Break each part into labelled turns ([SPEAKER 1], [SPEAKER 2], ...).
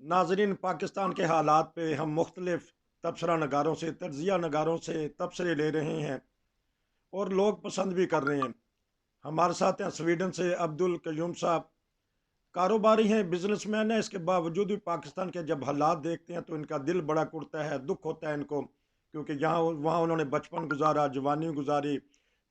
[SPEAKER 1] नाजरीन, पाकिस्तान के हालात पे हम मुख्तलिफ तबसरा नगारों से तजिया नगारों से तबसरे ले रहे हैं और लोग पसंद भी कर रहे हैं। हमारे साथ हैं स्वीडन से अब्दुल कयूम साहब। कारोबारी हैं, बिजनेसमैन हैं, इसके बावजूद भी पाकिस्तान के जब हालात देखते हैं तो इनका दिल बड़ा कुड़ता है, दुख होता है इनको, क्योंकि यहाँ वहाँ उन्होंने बचपन गुजारा, जवानी गुजारी।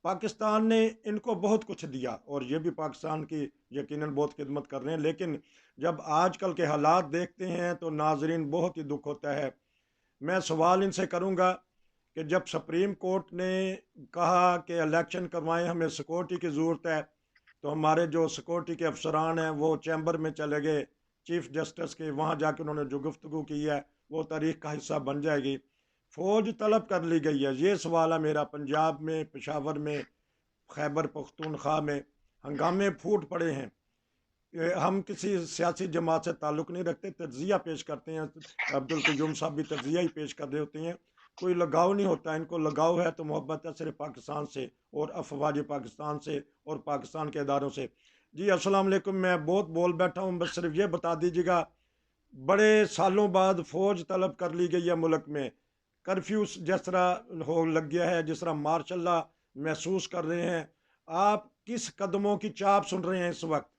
[SPEAKER 1] पाकिस्तान ने इनको बहुत कुछ दिया और ये भी पाकिस्तान की यकीनन बहुत खिदमत कर रहे हैं, लेकिन जब आजकल के हालात देखते हैं तो नाजरीन बहुत ही दुख होता है। मैं सवाल इनसे करूंगा कि जब सुप्रीम कोर्ट ने कहा कि इलेक्शन करवाएं, हमें सिक्योरिटी की ज़रूरत है, तो हमारे जो सिक्योरिटी के अफसरान हैं वो चैम्बर में चले गए चीफ जस्टिस के, वहाँ जाके उन्होंने जो गुफ्तगू की है वो तारीख का हिस्सा बन जाएगी। फ़ौज तलब कर ली गई है। ये सवाल है मेरा। पंजाब में, पेशावर में, खैबर पख्तूनख्वा में हंगामे फूट पड़े हैं। हम किसी सियासी जमात से ताल्लुक़ नहीं रखते, तज्ज़िया पेश करते हैं। अब्दुल कयूम साहब भी तज्ज़िया ही पेश कर रहे होते हैं। कोई लगाव नहीं होता, इनको लगाव है तो मोहब्बत है सिर्फ पाकिस्तान से और अफवाज पाकिस्तान से और पाकिस्तान के इदारों से। जी अस्सलाम वालेकुम। मैं बहुत बोल बैठा हूँ, बस सिर्फ ये बता दीजिएगा, बड़े सालों बाद फ़ौज तलब कर ली गई है मुल्क में, कर्फ्यू जिस तरह हो लग गया है, जिस तरह मार्शल लॉ महसूस कर रहे हैं, आप किस कदमों की चाप सुन रहे हैं इस वक्त?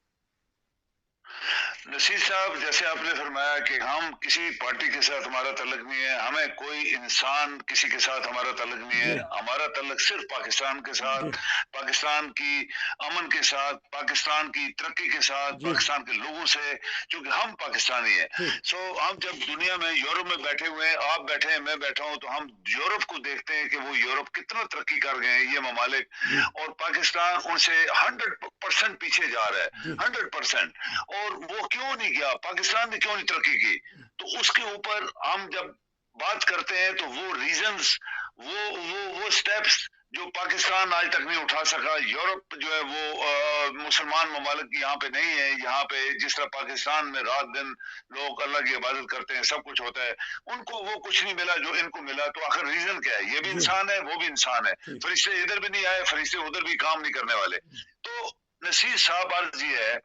[SPEAKER 2] नसीर साहब, जैसे आपने फरमाया कि हम किसी पार्टी के साथ हमारा तल्लक नहीं है, हमें कोई इंसान किसी के साथ हमारा तल्लक नहीं है,
[SPEAKER 1] जी।
[SPEAKER 2] हमारा तल्लक सिर्फ पाकिस्तान के साथ,
[SPEAKER 1] जी।
[SPEAKER 2] पाकिस्तान की अमन के साथ, पाकिस्तान की तरक्की के साथ,
[SPEAKER 1] जी।
[SPEAKER 2] पाकिस्तान के लोगों से, क्योंकि हम पाकिस्तानी हैं।
[SPEAKER 1] ठीक।
[SPEAKER 2] हम जब दुनिया में यूरोप में बैठे हुए हैं, आप बैठे हैं, मैं बैठा हूं, तो हम यूरोप को देखते हैं कि वो यूरोप कितना तरक्की कर गए हैं, ये ममालिक,
[SPEAKER 1] जी।
[SPEAKER 2] और पाकिस्तान उनसे 100% पीछे जा रहा है।
[SPEAKER 1] जी।
[SPEAKER 2] 100%। और वो क्यों नहीं गया, पाकिस्तान ने क्यों नहीं तरक्की की? तो उसके ऊपर हम जब बात करते हैं तो वो रीजंस, वो स्टेप्स जो पाकिस्तान आज तक नहीं उठा सका, यूरोप जो है वो मुसलमान ममालिक यहाँ पे नहीं है, यहाँ पे जिस तरह पाकिस्तान में रात दिन लोग अल्लाह की इबादत करते हैं, सब कुछ होता है, उनको वो कुछ नहीं मिला जो इनको मिला। तो आखिर रीजन क्या है? ये भी
[SPEAKER 1] जी।
[SPEAKER 2] इंसान है, वो भी इंसान है।
[SPEAKER 1] ठीक।
[SPEAKER 2] फरिश्ते इधर भी नहीं आए, फरिश्ते उधर भी काम नहीं करने वाले। तो नसीर साहब, अर्ज ये है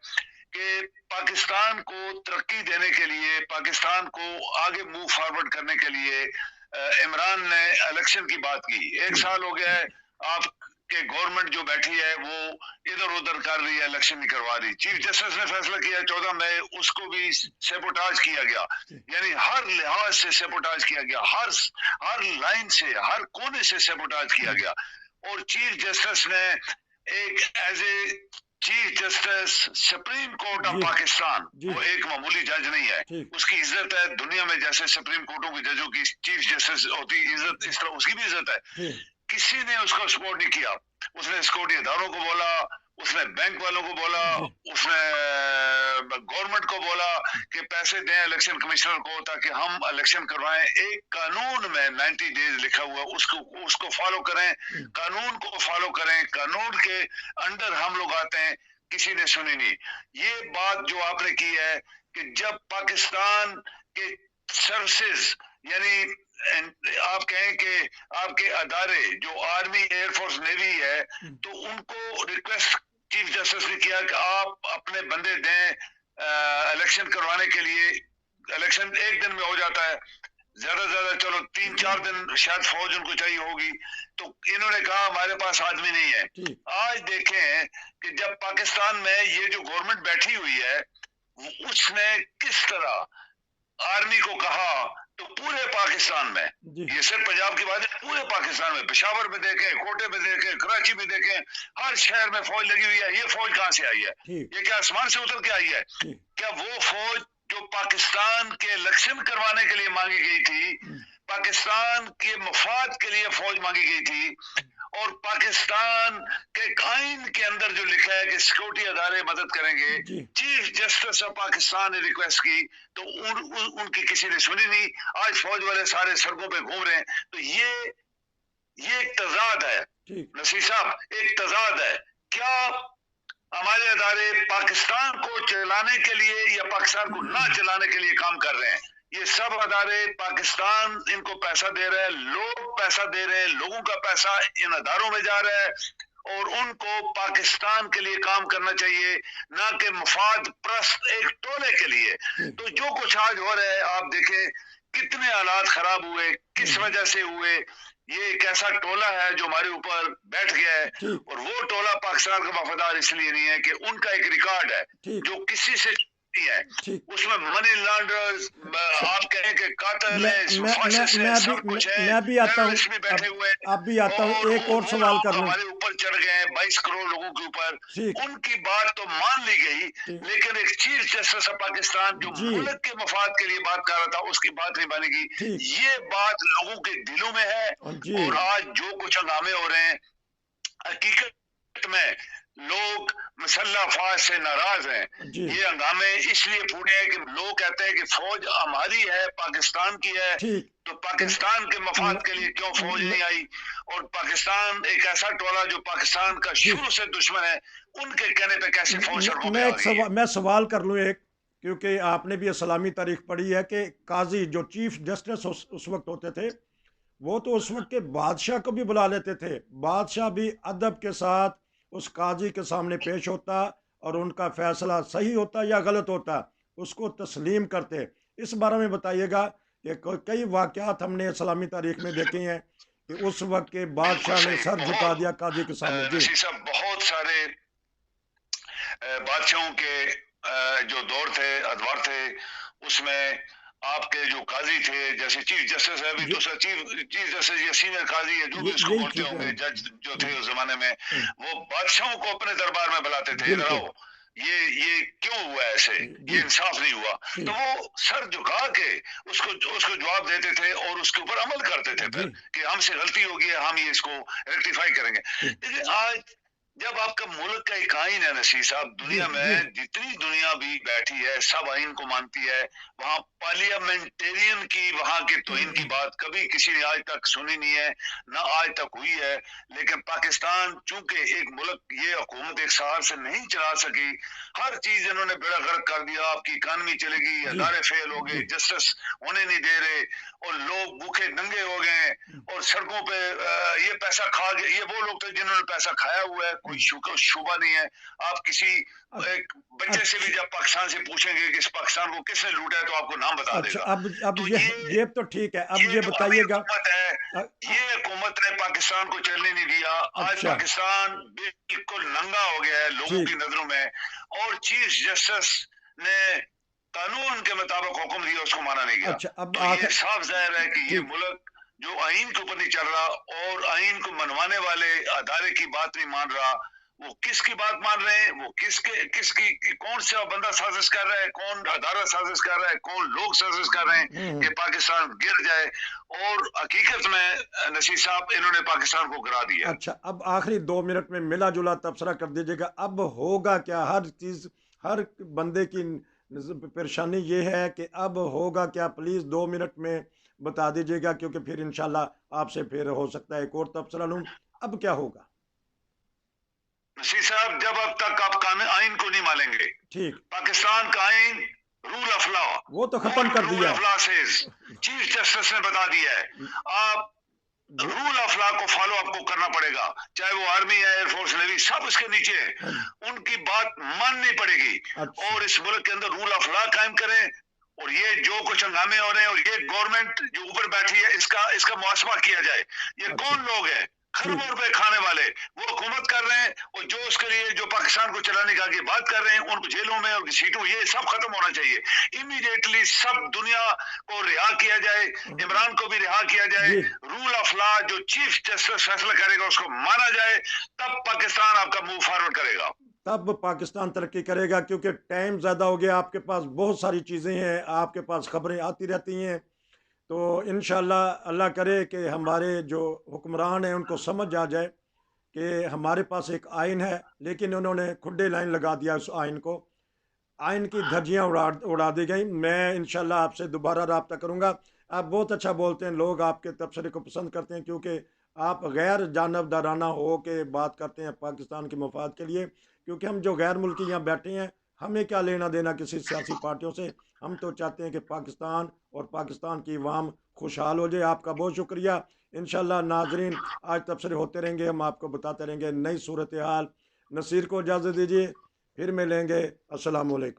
[SPEAKER 2] कि पाकिस्तान को तरक्की देने के लिए, पाकिस्तान को आगे मूव फॉरवर्ड करने के लिए इमरान ने इलेक्शन की बात की। एक
[SPEAKER 1] ठीक।
[SPEAKER 2] साल हो गया है, आप के गवर्नमेंट जो बैठी है वो इधर उधर कर रही है, इलेक्शन नहीं करवा रही। चीफ जस्टिस ने फैसला किया 14 मई, उसको भी सेपोटाज किया गया।
[SPEAKER 1] ठीक।
[SPEAKER 2] यानी हर लिहाज से सेपोटाज किया गया, हर लाइन से, हर कोने से सेपोटाज किया गया। और चीफ जस्टिस ने एक as a chief justice supreme court of
[SPEAKER 1] जी।
[SPEAKER 2] पाकिस्तान,
[SPEAKER 1] जी।
[SPEAKER 2] वो एक मामूली जज नहीं है।
[SPEAKER 1] ठीक।
[SPEAKER 2] उसकी इज्जत है दुनिया में, जैसे सुप्रीम कोर्टों की जजों की चीफ जस्टिस होती इज्जत, इस तरह उसकी भी इज्जत है।
[SPEAKER 1] ठीक।
[SPEAKER 2] किसी ने उसको सपोर्ट नहीं किया। उसने सिक्योरिटी इदारों को बोला, उसने बैंक वालों को बोला,
[SPEAKER 1] जी।
[SPEAKER 2] उसने गवर्नमेंट को बोला कि पैसे दें इलेक्शन कमिश्नर को ताकि हम इलेक्शन करवाएं। एक कानून में 90 डेज लिखा हुआ, उसको उसको फॉलो करें, कानून को फॉलो करें, कानून के अंडर हम लोग आते हैं। किसी ने सुनी नहीं। ये बात जो आपने की है कि जब पाकिस्तान के सर्विसेज, यानी आप कहें कि आपके अदारे जो आर्मी, एयरफोर्स, नेवी है, तो उनको रिक्वेस्ट चीफ जस्टिस ने किया कि आप अपने बंदे दें इलेक्शन करवाने के लिए। इलेक्शन एक दिन में हो जाता है, ज्यादा से ज्यादा चलो 3-4 दिन शायद फौज उनको चाहिए होगी। तो इन्होंने कहा हमारे पास आदमी नहीं है।
[SPEAKER 1] ठीक।
[SPEAKER 2] आज देखें कि जब पाकिस्तान में ये जो गवर्नमेंट बैठी हुई है, उसने किस तरह आर्मी को कहा, तो पूरे पाकिस्तान में,
[SPEAKER 1] जी।
[SPEAKER 2] ये सिर्फ पंजाब की बात है, पूरे पाकिस्तान में, पेशावर में देखें, कोटे में देखें, कराची में देखें, हर शहर में फौज लगी हुई है। ये फौज कहां से आई है?
[SPEAKER 1] ठीक।
[SPEAKER 2] ये क्या आसमान से उतर के आई है?
[SPEAKER 1] ठीक।
[SPEAKER 2] क्या वो फौज जो पाकिस्तान के इलेक्शन करवाने के लिए मांगी गई थी, पाकिस्तान के मफाद के लिए फौज मांगी गई थी, और पाकिस्तान के आइन के अंदर जो लिखा है कि सिक्योरिटी अदारे मदद करेंगे,
[SPEAKER 1] जी।
[SPEAKER 2] चीफ जस्टिस ऑफ पाकिस्तान ने रिक्वेस्ट की, तो उनकी किसी ने सुनी नहीं। आज फौज वाले सारे सड़कों पे घूम रहे हैं। तो ये एक तजाद है
[SPEAKER 1] ठीक।
[SPEAKER 2] नसीर साहब, एक तजाद है। क्या हमारे अदारे पाकिस्तान को चलाने के लिए या पाकिस्तान को ना चलाने के लिए काम कर रहे हैं? ये सब अदारे, पाकिस्तान इनको पैसा दे रहे हैं, लोग पैसा दे रहे हैं, लोगों का पैसा इन अदारों में जा रहा है, और उनको पाकिस्तान के लिए काम करना चाहिए, ना कि मफाद प्रस्त एक टोले के लिए।
[SPEAKER 1] ठीक।
[SPEAKER 2] तो जो कुछ आज हो रहा है आप देखें, कितने हालात खराब हुए, किस वजह से हुए। ये एक ऐसा टोला है जो हमारे ऊपर बैठ गया है,
[SPEAKER 1] ठीक।
[SPEAKER 2] और वो टोला पाकिस्तान का वफादार इसलिए नहीं है कि उनका एक रिकॉर्ड है
[SPEAKER 1] ठीक।
[SPEAKER 2] जो किसी से नहीं है।
[SPEAKER 1] ठीक।
[SPEAKER 2] उसमें मनी लॉन्डर्स, आप कहें कि कातिल
[SPEAKER 1] मैं
[SPEAKER 2] है, इसमें
[SPEAKER 1] मैं मैं
[SPEAKER 2] फासिस्ट है,
[SPEAKER 1] मैं भी
[SPEAKER 2] सब कुछ है,
[SPEAKER 1] मैं भी आता हूँ।
[SPEAKER 2] टेररिस्ट भी बैठे हुए हैं।
[SPEAKER 1] अब भी आता हूँ,
[SPEAKER 2] और
[SPEAKER 1] एक और
[SPEAKER 2] वो
[SPEAKER 1] सवाल कर
[SPEAKER 2] लोग
[SPEAKER 1] लूँ।
[SPEAKER 2] हमारे ऊपर चढ़ गए हैं 22 करोड़ लोगों के ऊपर।
[SPEAKER 1] ठीक।
[SPEAKER 2] उनकी बात तो मान ली गई,
[SPEAKER 1] ठीक।
[SPEAKER 2] लेकिन एक चीफ जस्टिस ऑफ पाकिस्तान जो
[SPEAKER 1] जी।
[SPEAKER 2] मुल्क के मफाद के लिए बात कर रहा था, उसकी बात नहीं मानेगी।
[SPEAKER 1] ठीक।
[SPEAKER 2] ये बात लोगों के दिलों में है।
[SPEAKER 1] जी।
[SPEAKER 2] और आज जो कुछ हंगामे हो रहे हैं, हकीकत में लोग मुसल्लह अफवाज से नाराज हैं।
[SPEAKER 1] जी।
[SPEAKER 2] ये हंगामे इसलिए पूरे हैं कि लोग कहते हैं कि फौज हमारी है, पाकिस्तान की है,
[SPEAKER 1] ठीक।
[SPEAKER 2] तो पाकिस्तान के मफाद के लिए क्यों फौज नहीं आई। और पाकिस्तान एक ऐसा टोला जो पाकिस्तान का
[SPEAKER 1] ठीक।
[SPEAKER 2] शुरू से दुश्मन है, उनके कहने पे कैसे फौज सड़कों पे
[SPEAKER 1] मैं
[SPEAKER 2] आ
[SPEAKER 1] एक
[SPEAKER 2] गई है।
[SPEAKER 1] मैं सवाल कर लूँ एक, क्योंकि आपने भी इस्लामी तारीख पढ़ी है कि काजी जो चीफ जस्टिस उस वक्त होते थे, वो तो उस वक्त के बादशाह को भी बुला लेते थे। बादशाह भी अदब के साथ उस काजी के सामने पेश होता और उनका फैसला सही होता या गलत होता, उसको तस्लीम करते। इस बारे में बताइएगा कि कई वाक़यात हमने इस्लामी तारीख में देखे हैं कि उस वक्त के
[SPEAKER 2] बिल्कुल
[SPEAKER 1] बादशाह ने
[SPEAKER 2] सही।
[SPEAKER 1] सर झुका दिया
[SPEAKER 2] बहुत
[SPEAKER 1] काजी के सामने। जी।
[SPEAKER 2] नसीर साहब, बहुत सारे बादशाहों के जो दौर थे, अदवार थे, उसमें आपके जो काजी थे, जैसे चीफ जस्टिस है, अभी तो सर चीफ जस्टिस या सीनियर काजी है, जो भी उसको
[SPEAKER 1] यही
[SPEAKER 2] बोलते
[SPEAKER 1] ठीक है।
[SPEAKER 2] होंगे, जज जो थे उस जमाने में, वो बादशाहों को अपने दरबार में बुलाते थे, इधर
[SPEAKER 1] बिल्कुल।
[SPEAKER 2] आओ, ये क्यों हुआ ऐसे,
[SPEAKER 1] जी।
[SPEAKER 2] ये इंसाफ नहीं हुआ। तो
[SPEAKER 1] ठीक।
[SPEAKER 2] वो सर झुका के उसको उसको जवाब देते थे और उसके ऊपर अमल करते थे
[SPEAKER 1] जी।
[SPEAKER 2] फिर, कि हमसे गलती हो गई है, हम ये इसको रेक्टिफाई करेंगे।
[SPEAKER 1] ठीक।
[SPEAKER 2] लेकिन आज जब आपका मुल्क का एक आइन है नसीर साहब,
[SPEAKER 1] जी।
[SPEAKER 2] दुनिया
[SPEAKER 1] जी।
[SPEAKER 2] में जितनी दुनिया भी बैठी है सब आइन को मानती है। वहाँ पार्लियामेंटेरियन की, वहाँ के तौहीन की बात कभी किसी ने आज तक सुनी नहीं है, ना आज तक हुई है। लेकिन पाकिस्तान चूंकि एक मुल्क, ये हुकूमत एक साल से नहीं चला सकी, हर चीज इन्होंने बेड़ा गर्क कर दिया। आपकी इकानमी चलेगी,
[SPEAKER 1] जी।
[SPEAKER 2] अदारे फेल हो गए,
[SPEAKER 1] जी।
[SPEAKER 2] जस्टिस होने नहीं दे रहे, और लोग भूखे नंगे हो गए, और सड़कों पे ये पैसा खा गए। ये वो लोग थे जिन्होंने पैसा खाया हुआ है, कोई शुबा नहीं है। आप किसी
[SPEAKER 1] अब
[SPEAKER 2] एक बच्चे से भी
[SPEAKER 1] अच्छा।
[SPEAKER 2] जब पाकिस्तान से पूछेंगे कि इस पाकिस्तान को किसने लूटा है, तो आपको नाम बता
[SPEAKER 1] अच्छा,
[SPEAKER 2] देगा।
[SPEAKER 1] अब
[SPEAKER 2] तो
[SPEAKER 1] ये तो ठीक है, अब
[SPEAKER 2] ये
[SPEAKER 1] ये
[SPEAKER 2] जो अभी
[SPEAKER 1] बताइएगा।
[SPEAKER 2] हुकूमत है,
[SPEAKER 1] अ-
[SPEAKER 2] ये हुकूमत ने पाकिस्तान को चलने नहीं दिया। आज
[SPEAKER 1] अच्छा।
[SPEAKER 2] पाकिस्तान बिल्कुल नंगा हो गया है लोगों की
[SPEAKER 1] ठीक।
[SPEAKER 2] नजरों में, और चीफ जस्टिस ने कानून के मुताबिक हुक्म दिया, उसको माना नहीं गया।
[SPEAKER 1] अच्छा, अब
[SPEAKER 2] तो ये
[SPEAKER 1] आखिर।
[SPEAKER 2] साफ जाहिर है कि ये
[SPEAKER 1] ठीक।
[SPEAKER 2] मुल्क जो आइन के ऊपर नहीं चल रहा, और आइन को मनवाने वाले अदारे की बात नहीं मान रहा, वो किसकी बात मान रहे हैं, वो किसकी कौन सा बंदा साजिश कर रहा है, कौन अदारा साजिश कर रहा है, कौन लोग साजिश कर रहे हैं कि पाकिस्तान गिर जाए। और हकीकत में नसीर साहब, इन्होंने पाकिस्तान को गिरा दिया।
[SPEAKER 1] अच्छा, अब आखिरी 2 मिनट में मिला जुला तबसरा कर दीजिएगा, अब होगा क्या। हर चीज़, हर बंदे की परेशानी ये है कि अब होगा क्या, प्लीज़ 2 मिनट में बता दीजिएगा, क्योंकि फिर इंशाल्लाह आपसे फिर हो सकता है एक और तबसरा लूँ। अब क्या होगा।
[SPEAKER 2] नसीर साहब, जब अब तक आप आइन को नहीं मानेंगे,
[SPEAKER 1] ठीक।
[SPEAKER 2] पाकिस्तान का आइन, रूल ऑफ लॉ,
[SPEAKER 1] वो तो ख़त्म कर
[SPEAKER 2] रूल
[SPEAKER 1] दिया
[SPEAKER 2] ऑफ लॉ से चीफ जस्टिस ने बता दिया है, आप
[SPEAKER 1] है।
[SPEAKER 2] रूल ऑफ लॉ को फॉलो आपको करना पड़ेगा, चाहे वो आर्मी है, एयरफोर्स, नेवी, सब उसके नीचे है। उनकी बात माननी पड़ेगी,
[SPEAKER 1] अच्छा।
[SPEAKER 2] और इस मुल्क के अंदर रूल ऑफ लॉ कायम करें। और ये जो कुछ हंगामे हो रहे हैं, और ये गवर्नमेंट जो ऊपर बैठी है, इसका मुआसबा किया जाए। ये
[SPEAKER 1] अच्छा।
[SPEAKER 2] कौन लोग हैं खरबों
[SPEAKER 1] ठीक।
[SPEAKER 2] रुपए खाने वाले, वो हुकूमत कर रहे हैं, और जो उसके लिए जो पाकिस्तान को चलाने का की बात कर रहे हैं, उनको जेलों में और सीटों, ये सब खत्म होना चाहिए। इमीडिएटली सब दुनिया को रिहा किया जाए, इमरान को भी रिहा किया जाए।
[SPEAKER 1] जी।
[SPEAKER 2] रूल ऑफ लॉ जो चीफ जस्टिस फैसला करेगा उसको माना जाए, तब पाकिस्तान आपका मूव फॉरवर्ड करेगा।
[SPEAKER 1] तब पाकिस्तान तरक्की करेगा, क्योंकि टाइम ज़्यादा हो गया, आपके पास बहुत सारी चीज़ें हैं, आपके पास खबरें आती रहती हैं। तो इंशाल्लाह अल्लाह करे कि हमारे जो हुक्मरान हैं उनको समझ आ जाए कि हमारे पास एक आइन है, लेकिन उन्होंने खुड्डे लाइन लगा दिया उस आइन को। आइन की धज्जियाँ उड़ा दी गई। मैं इंशाल्लाह आपसे दोबारा रब्ता करूँगा। आप बहुत अच्छा बोलते हैं, लोग आपके तबसरे को पसंद करते हैं, क्योंकि आप गैर जानबदाराना हो के बात करते हैं पाकिस्तान के मफाद के लिए। क्योंकि हम जो गैर मुल्की यहाँ बैठे हैं, हमें क्या लेना देना किसी सियासी पार्टियों से। हम तो चाहते हैं कि पाकिस्तान और पाकिस्तान की अवाम खुशहाल हो जाए। आपका बहुत शुक्रिया। इंशाल्लाह नाजरीन, आज तबसरे होते रहेंगे, हम आपको बताते रहेंगे नई सूरत हाल। नसीर को इजाज़त दीजिए, फिर मिलेंगे। अस्सलाम वालेकुम।